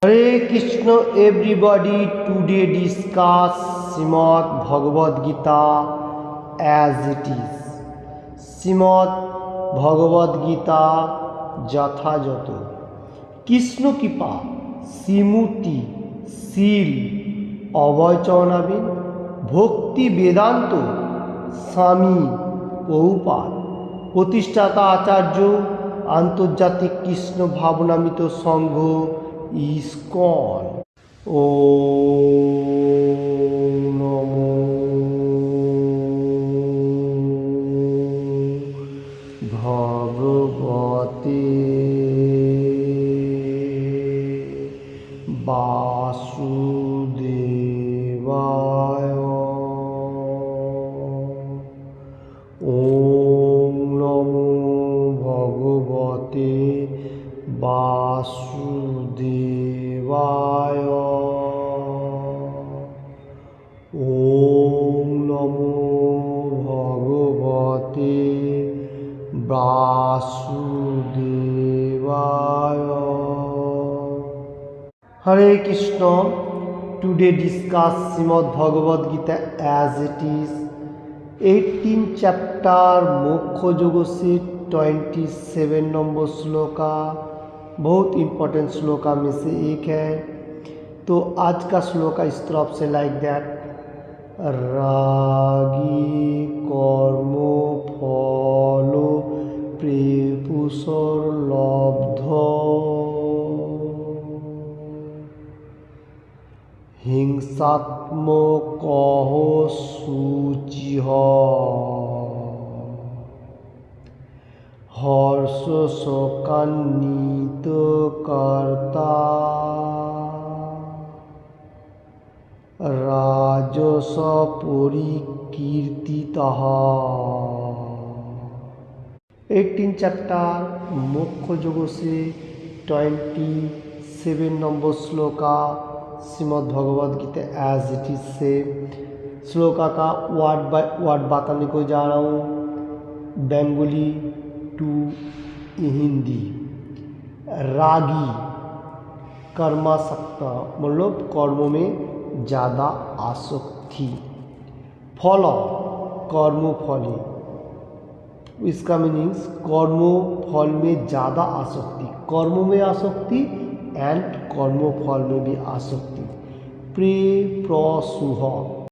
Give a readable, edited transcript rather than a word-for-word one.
Hare Krishna everybody, today discuss Srimad Bhagavad Gita as it is. Srimad Bhagavad Gita যথাযথ কৃষ্ণ কৃপা শ্রীমূর্তি শীল অভয়চরণাবিন ভক্তি বেদান্ত স্বামী প্রভুপাদ প্রতিষ্ঠাতা আচার্য আন্তর্জাতিক কৃষ্ণ ভাবনামিত সংঘ ইসকন। ওম নমো ভগবতে বাসুদেবায়। ওম নমো ভগবতে বাসুদেবায়। ওম নমো ভগবতে বাসুদেবায়। Hare Krishna. Today discuss Shrimad Bhagavad Gita as it is 18 chapter Moksha Yoga से 27 नंबर श्लोका बहुत इम्पोर्टेंट श्लोका में से एक है। तो आज का श्लोका इस तरफ से लाइक दैट रागी कर्म फल प्रेपुसर लब्ध हिंसात्मक शुचिः हर्ष शोकान्वित कर्ता राजस परिकीर्तितः। 18 चैप्टर मोक्ष योग से 27 नंबर shloka Shrimad Bhagavad Gita as it is से श्लोका का वर्ड बाय वर्ड बताने को जा रहा हूँ, बंगाली टू हिंदी। रागी कर्मासक्त मतलब कर्म में ज़्यादा आसक्ति, फल कर्म फले, इसका मीनिंग्स कर्म फल में ज़्यादा आसक्ति, कर्म में आसक्ति एंड कर्म फल में भी आसक्ति। प्रे प्रसूह